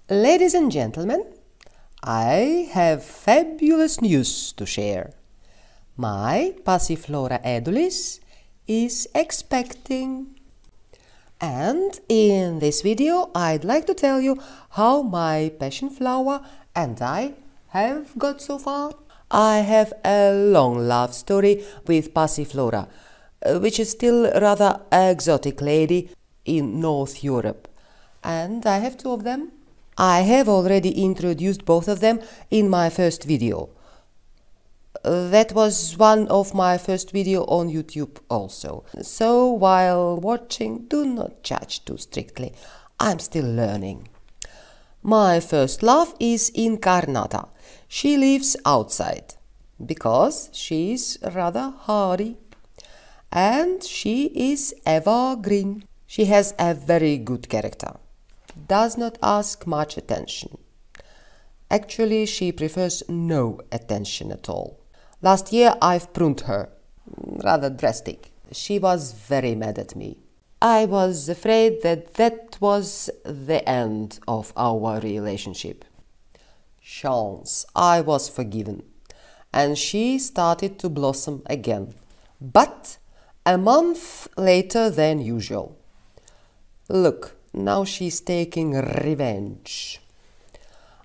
Ladies and gentlemen, I have fabulous news to share. My passiflora edulis is expecting. And in this video I'd like to tell you how my passion flower and I have got so far. I have a long love story with passiflora, which is still rather exotic lady in North Europe. And I have two of them. I have already introduced both of them in my first video. That was one of my first video on YouTube also. So while watching, do not judge too strictly. I'm still learning. My first love is Incarnata. She lives outside because she is rather hardy and she is evergreen. She has a very good character. Does not ask much attention. Actually, she prefers no attention at all. Last year I've pruned her. Rather drastic. She was very mad at me. I was afraid that was the end of our relationship. Chance, I was forgiven. And she started to blossom again. But a month later than usual. Look, now she's taking revenge.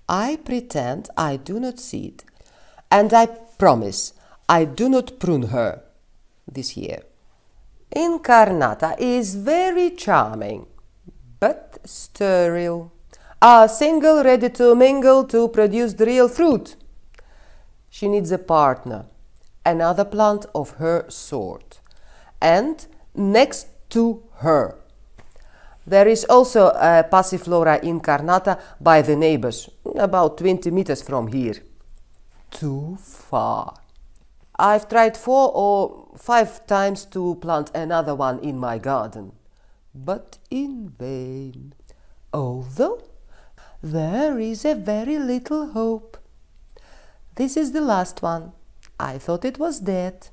I pretend I do not see it. And I promise I do not prune her this year. Incarnata is very charming, but sterile. A single ready to mingle to produce the real fruit. She needs a partner, another plant of her sort, and next to her. There is also a passiflora incarnata by the neighbors, about 20 meters from here. Too far. I've tried 4 or 5 times to plant another one in my garden, but in vain. Although there is a very little hope. This is the last one. I thought it was dead.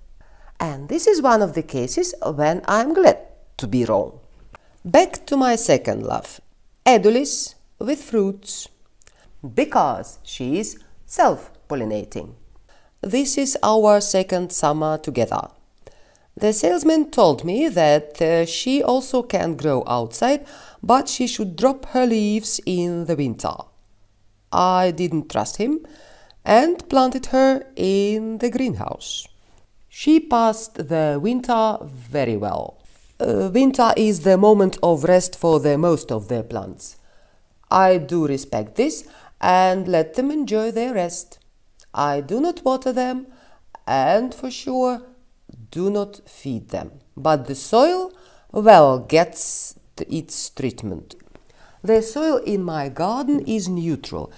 And this is one of the cases when I'm glad to be wrong. Back to my second love, edulis with fruits, because she is self-pollinating. This is our second summer together. The salesman told me that she also can grow outside, but she should drop her leaves in the winter. I didn't trust him and planted her in the greenhouse. She passed the winter very well. Winter is the moment of rest for the most of the plants. I do respect this and let them enjoy their rest. I do not water them and for sure do not feed them. But the soil, well, gets its treatment. The soil in my garden is neutral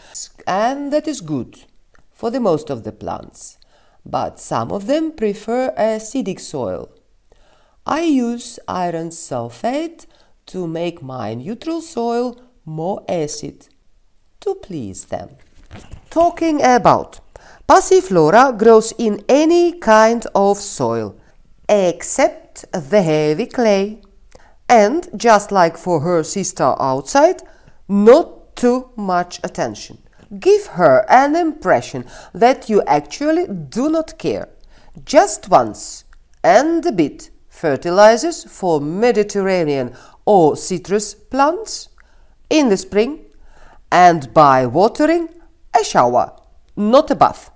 and that is good for the most of the plants. But some of them prefer acidic soil. I use iron sulfate to make my neutral soil more acid, to please them. Talking about, passiflora grows in any kind of soil, except the heavy clay. And just like for her sister outside, not too much attention. Give her an impression that you actually do not care. Just once and a bit. Fertilizers for Mediterranean or citrus plants in the spring, and by watering, a shower, not a bath.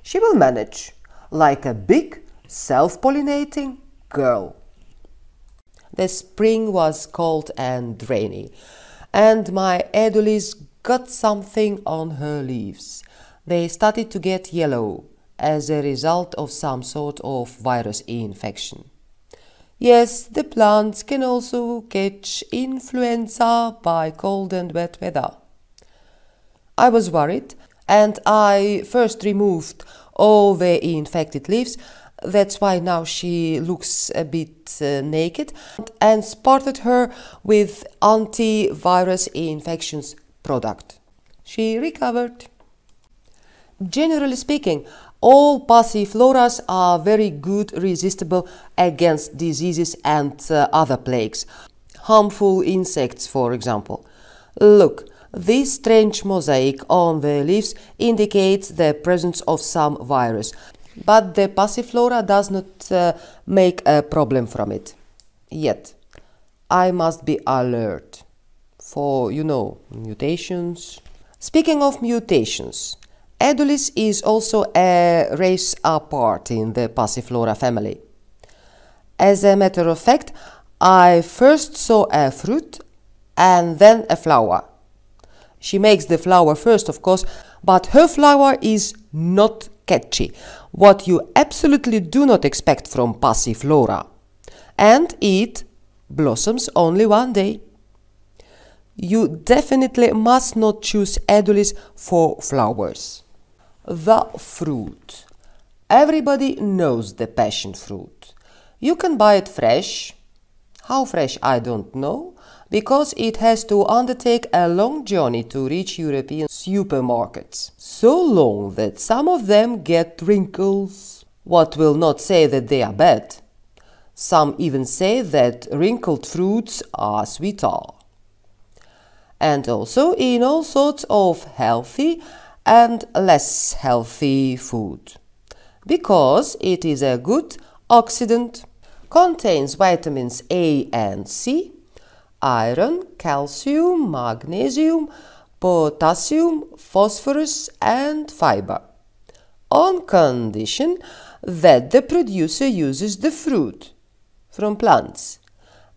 She will manage like a big self-pollinating girl. The spring was cold and rainy, and my edulis got something on her leaves. They started to get yellow as a result of some sort of virus infection. Yes, the plants can also catch influenza by cold and wet weather. I was worried and I first removed all the infected leaves. That's why now she looks a bit naked, and spotted her with antivirus infections product. She recovered. Generally speaking, all passifloras are very good resistible against diseases and other plagues, harmful insects for example. Look, This strange mosaic on the leaves indicates the presence of some virus, but the passiflora does not make a problem from it. Yet, I must be alert for, mutations. Speaking of mutations, Edulis is also a race apart in the passiflora family. As a matter of fact, I first saw a fruit and then a flower. She makes the flower first, of course, but her flower is not catchy, what you absolutely do not expect from passiflora. And it blossoms only one day. You definitely must not choose Edulis for flowers. The fruit. Everybody knows the passion fruit. You can buy it fresh. How fresh, I don't know, because it has to undertake a long journey to reach European supermarkets. So long that some of them get wrinkles. What will not say that they are bad. Some even say that wrinkled fruits are sweeter. And also in all sorts of healthy and less healthy food. Because it is a good oxidant, contains vitamins A and C, iron, calcium, magnesium, potassium, phosphorus and fiber, on condition that the producer uses the fruit from plants,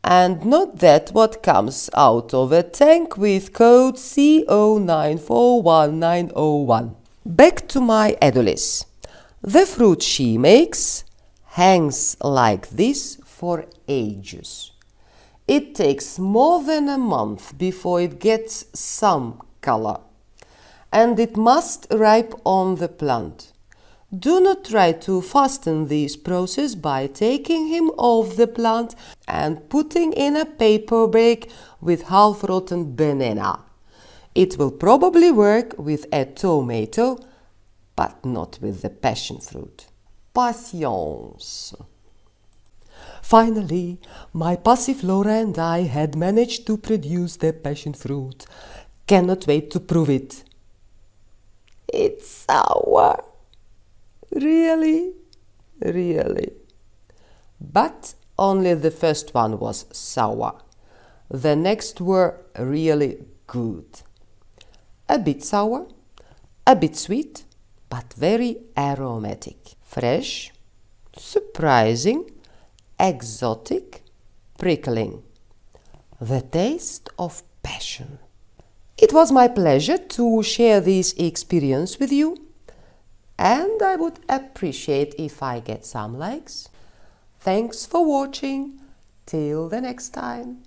and not that what comes out of a tank with code CO941901. Back to my Edulis. The fruit she makes hangs like this for ages. It takes more than a month before it gets some color, and it must ripe on the plant. Do not try to fasten this process by taking him off the plant and putting in a paper bag with half-rotten banana. It will probably work with a tomato, but not with the passion fruit. Patience. Finally, my passiflora and I had managed to produce the passion fruit. Cannot wait to prove it. It's sour. Really? Really? But only the first one was sour. The next were really good. A bit sour, a bit sweet, but very aromatic. Fresh, surprising, exotic, prickling. The taste of passion. It was my pleasure to share this experience with you, and I would appreciate if I get some likes. Thanks for watching. Till the next time.